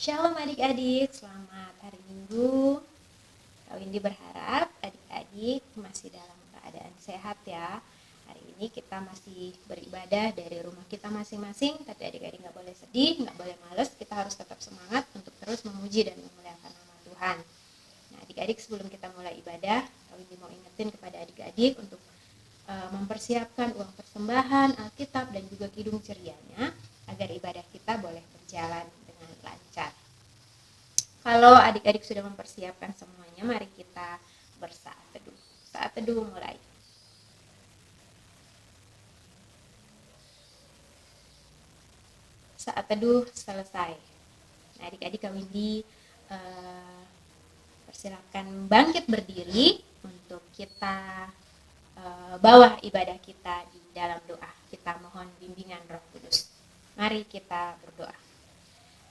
Shalom adik-adik, selamat hari Minggu. Kak Windy berharap adik-adik masih dalam keadaan sehat ya. Hari ini kita masih beribadah dari rumah kita masing-masing, tapi adik-adik gak boleh sedih, gak boleh males, kita harus tetap semangat untuk terus memuji dan memuliakan nama Tuhan. Nah adik-adik, sebelum kita mulai ibadah, Kak Windy mau ingetin kepada adik-adik untuk mempersiapkan uang persembahan, Alkitab, dan juga kidung cerianya agar ibadah kita boleh berjalan dengan lancar. Kalau adik-adik sudah mempersiapkan semuanya, mari kita bersaat teduh. Saat teduh mulai. Saat teduh selesai. Nah, adik-adik Kak Windy persilakan bangkit berdiri untuk kita bawah ibadah kita di dalam doa. Kita mohon bimbingan Roh Kudus. Mari kita berdoa.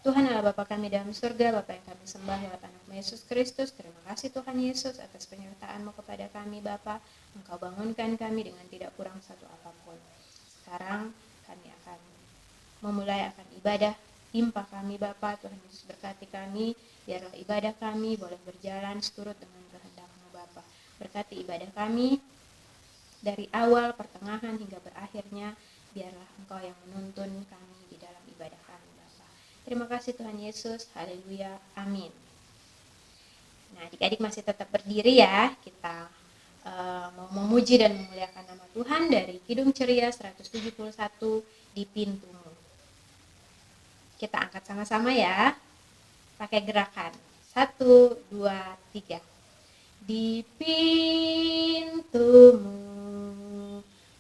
Tuhan Allah Bapa kami dalam surga, Bapa yang kami sembah lewat anak Yesus Kristus. Terima kasih Tuhan Yesus atas penyertaan-Mu kepada kami Bapa. Engkau bangunkan kami dengan tidak kurang satu apapun. Sekarang kami akan memulai akan ibadah. Timpa kami Bapa, Tuhan Yesus berkati kami. Biarlah ibadah kami boleh berjalan seturut dengan kehendak-Mu Bapa. Berkati ibadah kami dari awal, pertengahan hingga berakhirnya. Biarlah Engkau yang menuntun kami di dalam ibadah kami Bapa. Terima kasih Tuhan Yesus, haleluya, amin. Nah adik-adik masih tetap berdiri ya. Kita mau memuji dan memuliakan nama Tuhan dari Kidung Ceria 171 di Pintumu. Kita angkat sama-sama ya, pakai gerakan 1, 2, 3. Di pintumu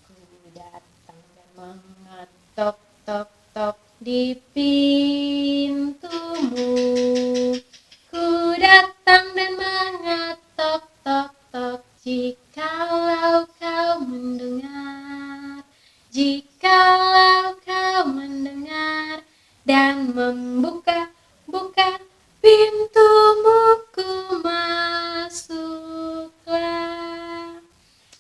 ku datang dan mengetok, tok, tok. Di pintumu ku datang dan mengetok, tok, tok. Jikalau kau mendengar, jikalau kau mendengar dan membuka pintumu, ku masuklah.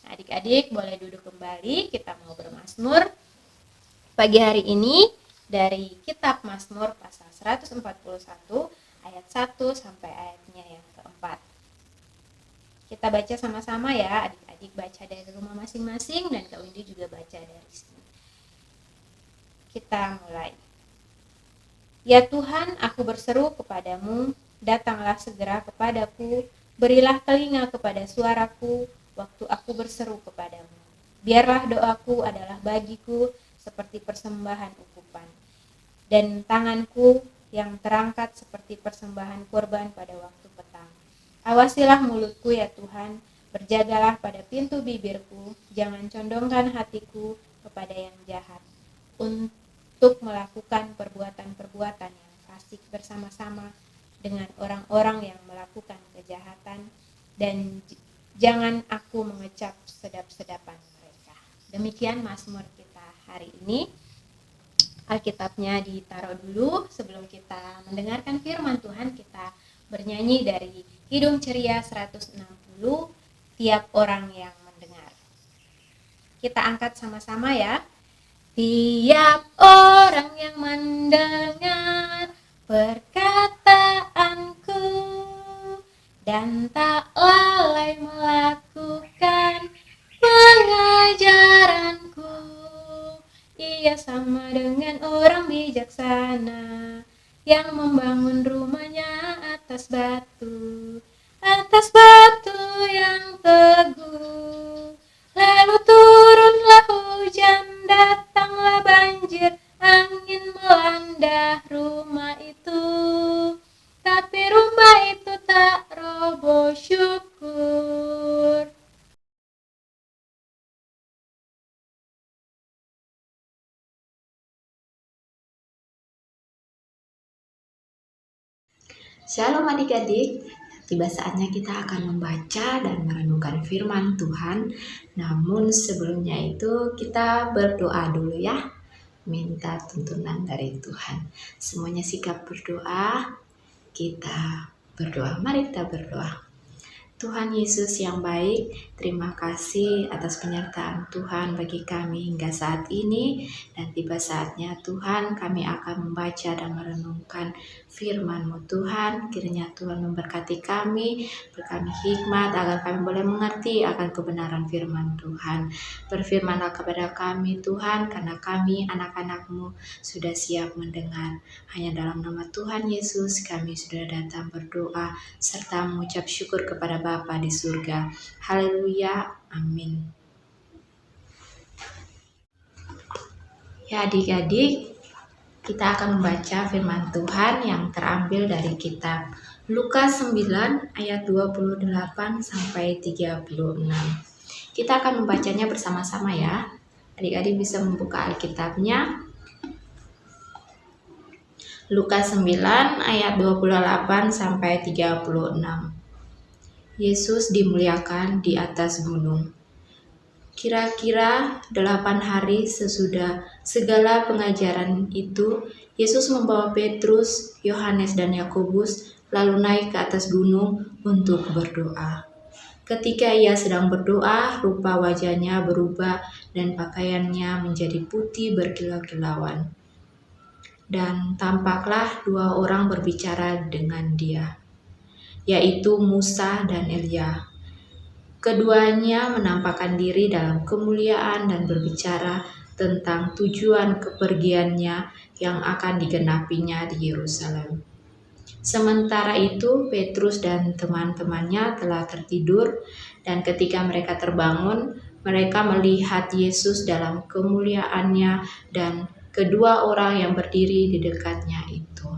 Nah, adik-adik boleh duduk kembali, kita mau bermazmur pagi hari ini dari kitab Mazmur pasal 141 ayat 1 sampai ayatnya yang keempat. Kita baca sama-sama ya, adik-adik baca dari rumah masing-masing dan Kak Windy juga baca dari sini. Kita mulai. Ya Tuhan, aku berseru kepadamu, datanglah segera kepadaku, berilah telinga kepada suaraku, waktu aku berseru kepadamu. Biarlah doaku adalah bagiku seperti persembahan ukupan, dan tanganku yang terangkat seperti persembahan kurban pada waktu petang. Awasilah mulutku ya Tuhan, berjagalah pada pintu bibirku, jangan condongkan hatiku kepada yang jahat, untuk melakukan perbuatan-perbuatan yang fasik bersama-sama dengan orang-orang yang melakukan kejahatan, dan jangan aku mengecap sedap-sedapan mereka. Demikian Mazmur kita hari ini. Alkitabnya ditaruh dulu. Sebelum kita mendengarkan firman Tuhan, kita bernyanyi dari Kidung Ceria 160, Tiap Orang Yang Mendengar. Kita angkat sama-sama ya. Tiap orang yang mendengar perkataanku dan tak lalai melakukan pengajaranku, ia sama dengan orang bijaksana yang membangun rumahnya atas batu yang teguh. Lalu turunlah hujan, datanglah banjir, angin melanda rumah itu, tapi rumah itu tak roboh, syukur. Shalom adik-adik, tiba saatnya kita akan membaca dan merenungkan firman Tuhan. Namun sebelumnya itu kita berdoa dulu ya, minta tuntunan dari Tuhan. Semuanya sikap berdoa, kita berdoa. Mari kita berdoa. Tuhan Yesus yang baik, terima kasih atas penyertaan Tuhan bagi kami hingga saat ini. Dan tiba saatnya Tuhan, kami akan membaca dan merenungkan firman-Mu Tuhan. Kiranya Tuhan memberkati kami, beri kami hikmat agar kami boleh mengerti akan kebenaran firman Tuhan. Berfirmanlah kepada kami Tuhan, karena kami anak-anak-Mu sudah siap mendengar. Hanya dalam nama Tuhan Yesus kami sudah datang berdoa serta mengucap syukur kepada Bapa di surga. Haleluya, amin. Ya adik-adik, kita akan membaca firman Tuhan yang terambil dari kitab Lukas 9 ayat 28 sampai 36. Kita akan membacanya bersama-sama ya. Adik-adik bisa membuka Alkitabnya. Lukas 9 ayat 28 sampai 36. Yesus dimuliakan di atas gunung. Kira-kira 8 hari sesudah segala pengajaran itu, Yesus membawa Petrus, Yohanes, dan Yakobus lalu naik ke atas gunung untuk berdoa. Ketika ia sedang berdoa, rupa wajahnya berubah dan pakaiannya menjadi putih berkilau-kilauan. Dan tampaklah 2 orang berbicara dengan dia, yaitu Musa dan Elia. Keduanya menampakkan diri dalam kemuliaan dan berbicara tentang tujuan kepergiannya yang akan digenapinya di Yerusalem. Sementara itu, Petrus dan teman-temannya telah tertidur, dan ketika mereka terbangun, mereka melihat Yesus dalam kemuliaannya dan kedua orang yang berdiri di dekatnya itu.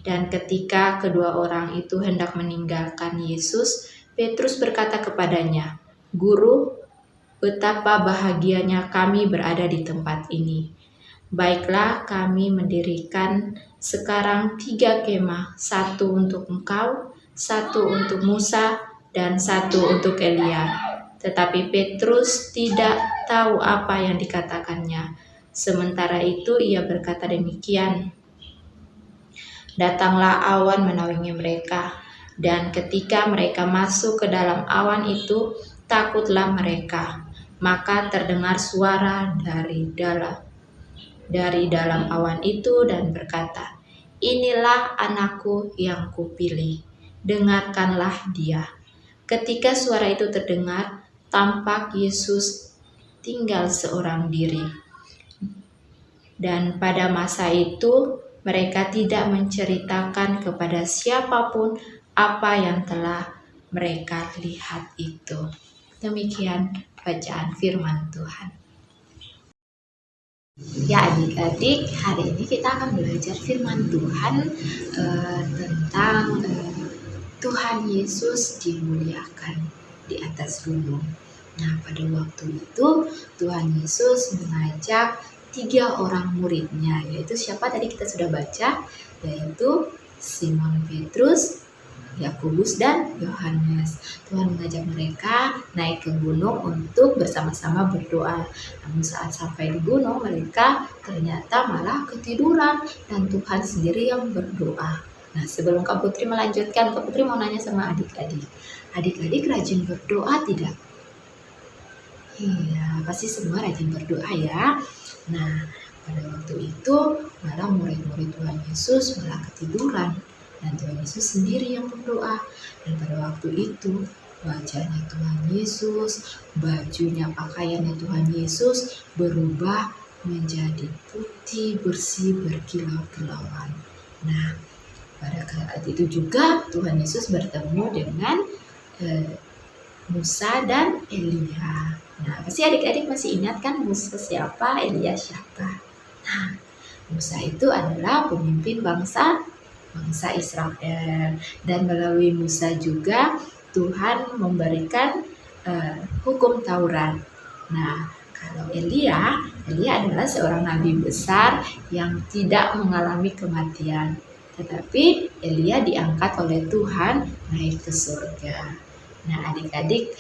Dan ketika kedua orang itu hendak meninggalkan Yesus, Petrus berkata kepadanya, "Guru, betapa bahagianya kami berada di tempat ini. Baiklah, kami mendirikan sekarang 3 kemah, 1 untuk engkau, 1 untuk Musa, dan 1 untuk Elia." Tetapi Petrus tidak tahu apa yang dikatakannya. Sementara itu ia berkata demikian, datanglah awan menaungi mereka, dan ketika mereka masuk ke dalam awan itu, takutlah mereka. Maka terdengar suara dari dalam awan itu dan berkata, "Inilah anakku yang kupilih, dengarkanlah dia." Ketika suara itu terdengar, tampak Yesus tinggal seorang diri. Dan pada masa itu, mereka tidak menceritakan kepada siapapun apa yang telah mereka lihat itu. Demikian bacaan firman Tuhan. Ya adik-adik, hari ini kita akan belajar firman Tuhan tentang Tuhan Yesus dimuliakan di atas gunung. Nah, pada waktu itu Tuhan Yesus mengajak 3 orang muridnya, yaitu siapa tadi kita sudah baca, yaitu Simon Petrus, Yakobus, dan Yohanes. Tuhan mengajak mereka naik ke gunung untuk bersama-sama berdoa. Namun saat sampai di gunung, mereka ternyata malah ketiduran dan Tuhan sendiri yang berdoa. Nah, sebelum Kak Putri melanjutkan, Kak Putri mau nanya sama adik-adik. Adik-adik rajin berdoa tidak? Iya, pasti semua rajin berdoa ya. Nah, pada waktu itu malah murid-murid Tuhan Yesus malah ketiduran, dan Tuhan Yesus sendiri yang berdoa. Dan pada waktu itu wajahnya Tuhan Yesus, bajunya, pakaiannya Tuhan Yesus berubah menjadi putih bersih berkilau-kilauan. Nah, pada saat itu juga Tuhan Yesus bertemu dengan Musa dan Elia. Nah, pasti adik-adik masih ingat kan Musa siapa, Elia siapa? Nah, Musa itu adalah pemimpin bangsa Israel, dan melalui Musa juga Tuhan memberikan hukum Taurat. Nah, kalau Elia adalah seorang nabi besar yang tidak mengalami kematian, tetapi Elia diangkat oleh Tuhan naik ke surga. Nah, adik-adik,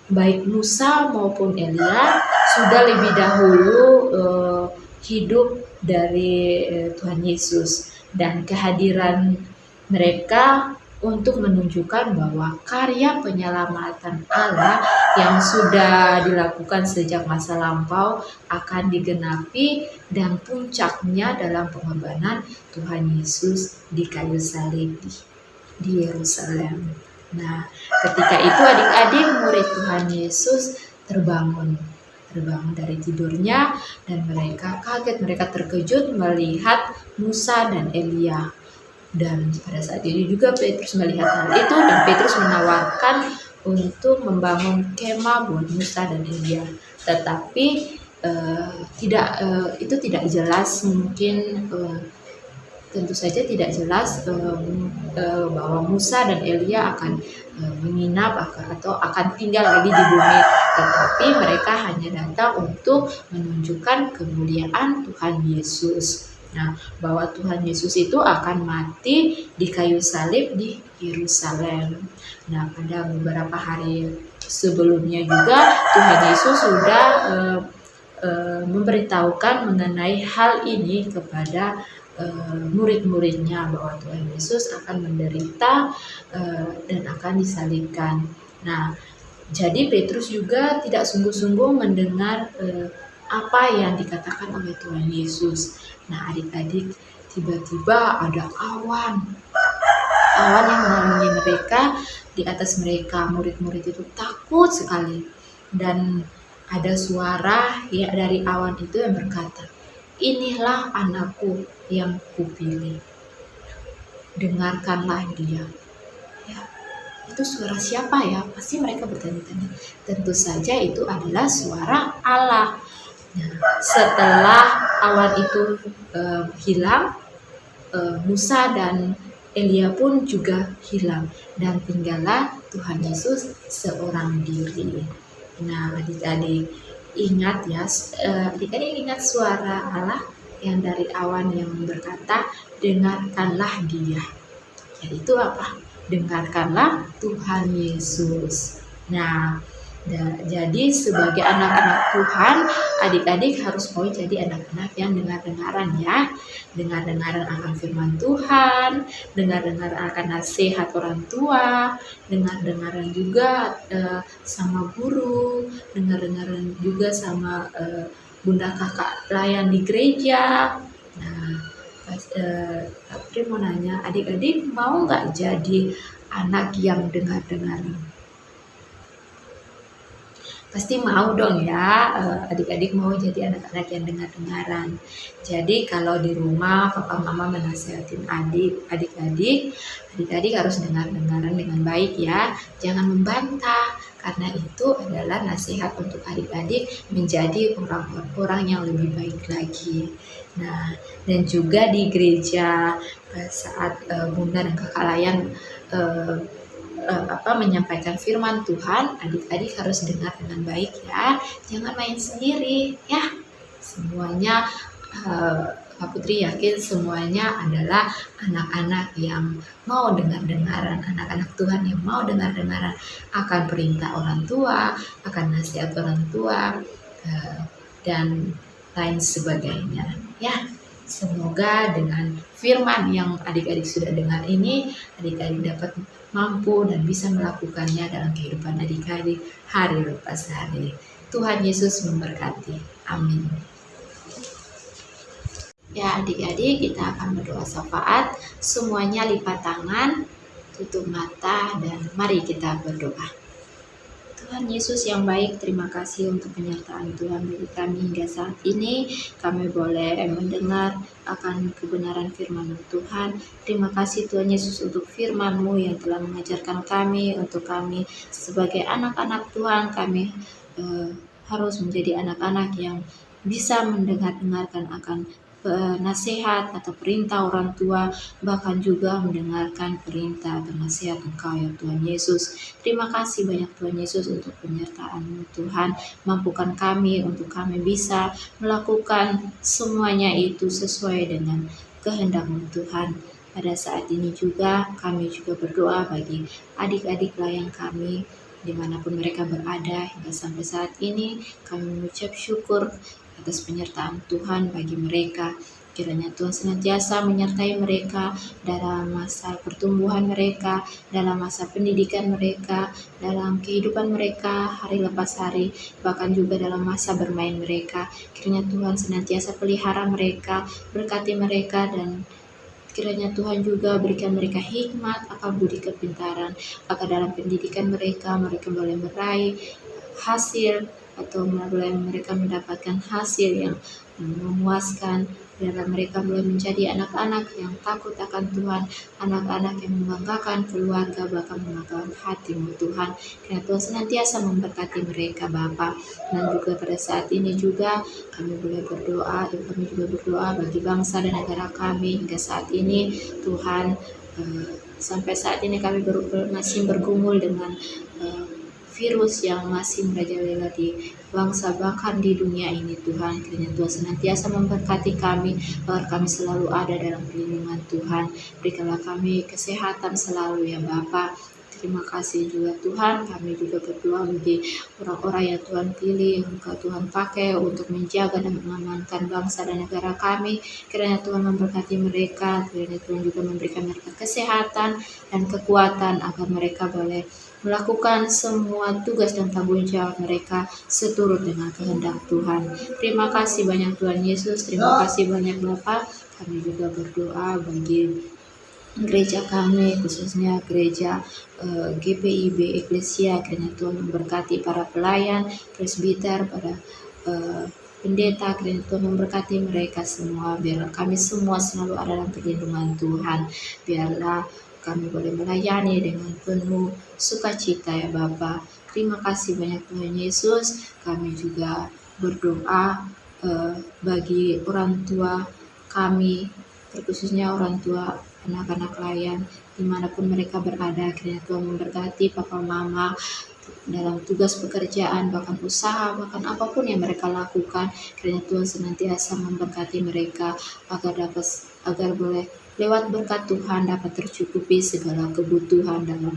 baik Musa maupun Elia sudah lebih dahulu hidup dari Tuhan Yesus, dan kehadiran mereka untuk menunjukkan bahwa karya penyelamatan Allah yang sudah dilakukan sejak masa lampau akan digenapi dan puncaknya dalam pengorbanan Tuhan Yesus di kayu salib di Yerusalem. Nah, ketika itu adik-adik murid Tuhan Yesus terbangun dari tidurnya dan mereka kaget, mereka terkejut melihat Musa dan Elia. Dan pada saat ini juga Petrus melihat hal itu dan Petrus menawarkan untuk membangun kemah buat Musa dan Elia. Tetapi itu tidak jelas, mungkin tentu saja tidak jelas bahwa Musa dan Elia akan menginap atau akan tinggal lagi di bumi. Tetapi mereka hanya datang untuk menunjukkan kemuliaan Tuhan Yesus. Nah, bahwa Tuhan Yesus itu akan mati di kayu salib di Yerusalem. Nah, pada beberapa hari sebelumnya juga Tuhan Yesus sudah memberitahukan mengenai hal ini kepada murid-muridnya, bahwa Tuhan Yesus akan menderita dan akan disalibkan. Nah, jadi Petrus juga tidak sungguh-sungguh mendengar apa yang dikatakan oleh Tuhan Yesus. Nah, adik-adik, tiba-tiba ada awan yang menaungi mereka, di atas mereka. Murid-murid itu takut sekali, dan ada suara ya dari awan itu yang berkata, "Inilah anakku yang kupilih, dengarkanlah dia." Ya, itu suara siapa ya? Pasti mereka bertanya-tanya. Tentu saja itu adalah suara Allah. Nah, setelah awan itu hilang, Musa dan Elia pun juga hilang, dan tinggallah Tuhan Yesus seorang diri. Nah, adik-adik ingat ya, adik-adik ingat suara Allah yang dari awan yang berkata, "Dengarkanlah dia." Yaitu apa? Dengarkanlah Tuhan Yesus. Nah, jadi sebagai anak-anak Tuhan, adik-adik harus mau jadi anak-anak yang dengar-dengaran ya. Dengar-dengaran akan firman Tuhan, dengar-dengaran akan nasihat orang tua, dengar-dengaran juga sama guru, dengar-dengaran juga sama bunda kakak pelayan di gereja. Nah, Apri mau nanya, adik-adik mau nggak jadi anak yang dengar-dengaran? Pasti mau dong ya, adik-adik mau jadi anak-anak yang dengar-dengaran. Jadi kalau di rumah papa mama menasihatin adik-adik harus dengar-dengaran dengan baik ya, jangan membantah, karena itu adalah nasihat untuk adik-adik menjadi orang-orang yang lebih baik lagi. Nah, dan juga di gereja saat bunda dan kakak layan menyampaikan firman Tuhan, adik-adik harus dengar dengan baik ya, jangan main sendiri ya. Semuanya Kak Putri yakin semuanya adalah anak-anak yang mau dengar-dengaran, anak-anak Tuhan yang mau dengar-dengaran akan perintah orang tua, akan nasihat orang tua, dan lain sebagainya ya. Semoga dengan firman yang adik-adik sudah dengar ini, adik-adik dapat mampu dan bisa melakukannya dalam kehidupan adik-adik hari lepas hari. Tuhan Yesus memberkati. Amin. Ya adik-adik, kita akan berdoa syafaat. Semuanya lipat tangan, tutup mata, dan mari kita berdoa. Tuhan Yesus yang baik, terima kasih untuk penyertaan Tuhan bagi kami hingga saat ini. Kami boleh mendengar akan kebenaran firman Tuhan. Terima kasih Tuhan Yesus untuk firman-Mu yang telah mengajarkan kami, untuk kami sebagai anak-anak Tuhan, kami harus menjadi anak-anak yang bisa mendengarkan akan nasihat atau perintah orang tua, bahkan juga mendengarkan perintah atau nasihat Engkau ya Tuhan Yesus. Terima kasih banyak Tuhan Yesus untuk penyertaan-Mu Tuhan. Mampukan kami untuk kami bisa melakukan semuanya itu sesuai dengan kehendak-Mu Tuhan. Pada saat ini juga kami juga berdoa bagi adik-adik layan kami dimanapun mereka berada hingga sampai saat ini. Kami mengucap syukur atas penyertaan Tuhan bagi mereka. Kiranya Tuhan senantiasa menyertai mereka dalam masa pertumbuhan mereka, dalam masa pendidikan mereka, dalam kehidupan mereka hari lepas hari, bahkan juga dalam masa bermain mereka. Kiranya Tuhan senantiasa pelihara mereka, berkati mereka, dan kiranya Tuhan juga berikan mereka hikmat, akal budi kepintaran, agar dalam pendidikan mereka boleh meraih hasil atau boleh mereka mendapatkan hasil yang memuaskan, biarlah mereka boleh menjadi anak-anak yang takut akan Tuhan, anak-anak yang membanggakan keluarga, bahkan membanggakan hati-Mu Tuhan. Kiranya Tuhan senantiasa memberkati mereka Bapa. Dan juga pada saat ini juga kami boleh berdoa, dan kami juga berdoa bagi bangsa dan negara kami hingga saat ini Tuhan. Sampai saat ini kami masih bergumul dengan virus yang masih merajalela di bangsa bahkan di dunia ini Tuhan. Kiranya Tuhan senantiasa memberkati kami agar kami selalu ada dalam perlindungan Tuhan. Berikanlah kami kesehatan selalu ya Bapa. Terima kasih juga Tuhan, kami juga berdoa bagi orang-orang yang Tuhan pilih, engkau Tuhan pakai untuk menjaga dan mengamankan bangsa dan negara kami. Kiranya Tuhan memberkati mereka, kiranya Tuhan juga memberikan mereka kesehatan dan kekuatan agar mereka boleh melakukan semua tugas dan tanggung jawab mereka seturut dengan kehendak Tuhan. Terima kasih banyak Tuhan Yesus, terima kasih banyak Bapa. Kami juga berdoa bagi gereja kami, khususnya gereja GPIB Eklesia. Kiranya Tuhan memberkati para pelayan, presbiter, para pendeta. Kiranya Tuhan memberkati mereka semua, biarlah kami semua selalu ada dalam perlindungan Tuhan. Biarlah kami boleh melayani dengan penuh sukacita ya Bapa. Terima kasih banyak Tuhan Yesus. Kami juga berdoa bagi orang tua kami, terkhususnya orang tua anak-anak layan dimanapun mereka berada. Kiranya Tuhan memberkati papa mama dalam tugas pekerjaan, bahkan usaha, bahkan apapun yang mereka lakukan. Kiranya Tuhan senantiasa memberkati mereka agar boleh lewat berkat Tuhan dapat tercukupi segala kebutuhan dalam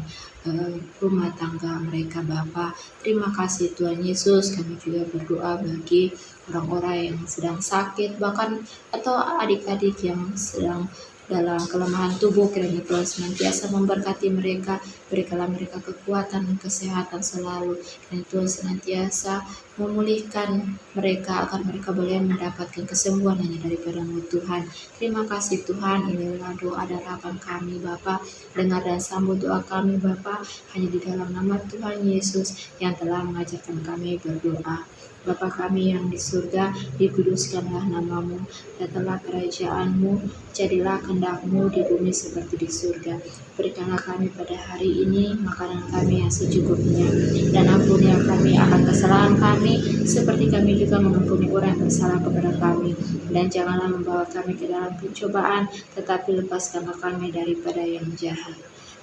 rumah tangga mereka Bapa. Terima kasih Tuhan Yesus. Kami juga berdoa bagi orang-orang yang sedang sakit, bahkan atau adik-adik yang sedang dalam kelemahan tubuh. Kiranya Tuhan senantiasa memberkati mereka, berikanlah mereka kekuatan dan kesehatan selalu. Kiranya Tuhan senantiasa memulihkan mereka agar mereka boleh mendapatkan kesembuhan hanya daripada-Mu Tuhan. Terima kasih Tuhan, inilah doa dan harapan kami Bapa. Dengar dan sambut doa kami Bapa, hanya di dalam nama Tuhan Yesus yang telah mengajarkan kami berdoa. Bapa kami yang di surga, dikuduskanlah nama-Mu, datanglah kerajaan-Mu, jadilah kehendak-Mu di bumi seperti di surga. Berikanlah kami pada hari ini makanan kami yang secukupnya, dan ampunilah kami akan kesalahan kami, seperti kami juga mengampuni orang yang bersalah kepada kami. Dan janganlah membawa kami ke dalam pencobaan, tetapi lepaskanlah kami daripada yang jahat.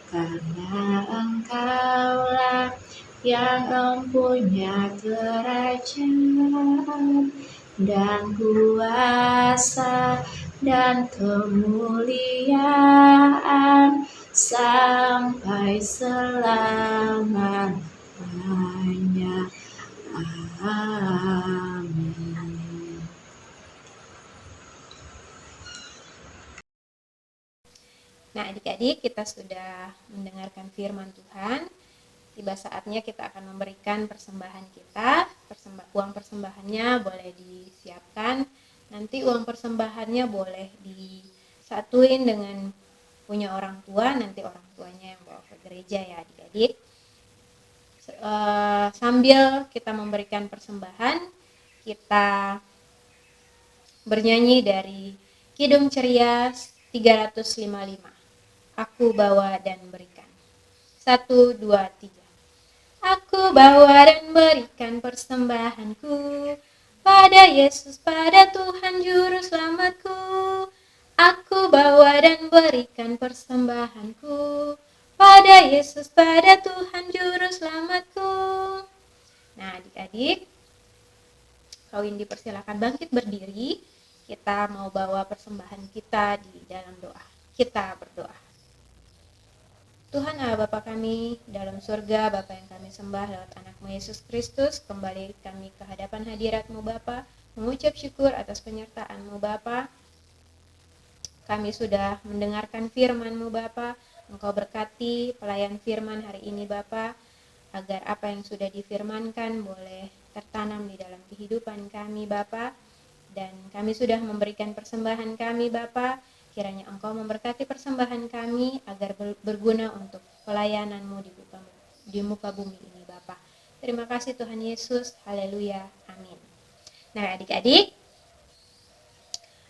Karena Engkaulah yang mempunyai kerajaan dan kuasa dan kemuliaan sampai selama-lamanya. Amin. Nah, adik-adik, kita sudah mendengarkan firman Tuhan. Tiba saatnya kita akan memberikan persembahan kita. Uang persembahannya boleh disiapkan. Nanti uang persembahannya boleh disatuin dengan punya orang tua. Nanti orang tuanya yang bawa ke gereja ya adik-adik. Sambil kita memberikan persembahan, kita bernyanyi dari Kidung Ceria 355. Aku bawa dan berikan. 1, 2, 3. Aku bawa dan berikan persembahanku pada Yesus, pada Tuhan Juru Selamatku. Aku bawa dan berikan persembahanku pada Yesus, pada Tuhan Juru Selamatku. Nah, adik-adik, kawin dipersilakan bangkit berdiri. Kita mau bawa persembahan kita di dalam doa. Kita berdoa. Tuhan Allah Bapa kami dalam surga, Bapa yang kami sembah lewat anak-Mu Yesus Kristus, kembali kami ke hadapan hadirat-Mu Bapa. mengucap syukur atas penyertaan-Mu Bapa. Kami sudah mendengarkan firman-Mu Bapa. Engkau berkati pelayan firman hari ini Bapa, agar apa yang sudah difirmankan boleh tertanam di dalam kehidupan kami Bapa. Dan kami sudah memberikan persembahan kami Bapa. Kiranya Engkau memberkati persembahan kami agar berguna untuk pelayanan-Mu di muka bumi ini Bapa. Terima kasih Tuhan Yesus. Haleluya. Amin. Nah, adik-adik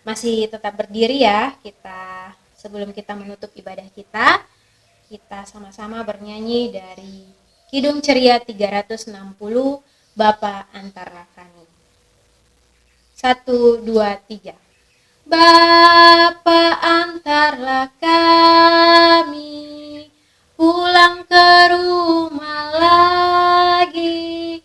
masih tetap berdiri ya. Sebelum kita menutup ibadah kita sama-sama bernyanyi dari Kidung Ceria 360, Bapa Antara Kami. 1, 2, 3. Bapa antarlah kami pulang ke rumah lagi.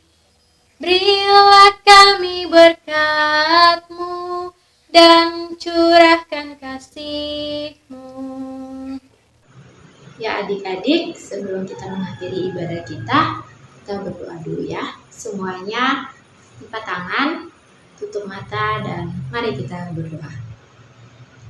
Berilah kami berkat-Mu dan curahkan kasih-Mu. Ya adik-adik, sebelum kita mengakhiri ibadah kita berdoa dulu ya. Semuanya lipat tangan, tutup mata, dan mari kita berdoa.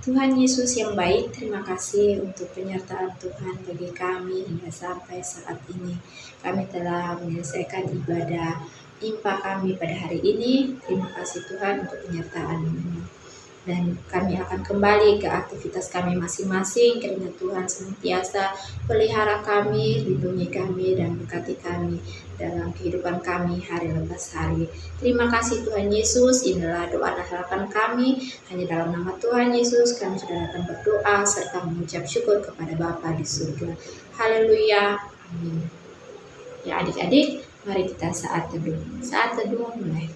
Tuhan Yesus yang baik, terima kasih untuk penyertaan Tuhan bagi kami hingga sampai saat ini. Kami telah menyelesaikan ibadah impa kami pada hari ini. Terima kasih Tuhan untuk penyertaan-Mu. Dan kami akan kembali ke aktivitas kami masing-masing. Kiranya Tuhan senantiasa pelihara kami, lindungi kami, dan berkati kami dalam kehidupan kami hari lepas hari. Terima kasih Tuhan Yesus. Inilah doa dan harapan kami. Hanya dalam nama Tuhan Yesus kami sudah datang berdoa serta mengucap syukur kepada Bapa di surga. Haleluya. Amin. Ya adik-adik, mari kita saat teduh. Saat teduh mulai.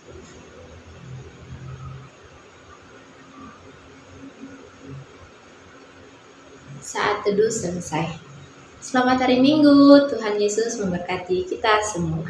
Saat teduh selesai. Selamat hari Minggu, Tuhan Yesus memberkati kita semua.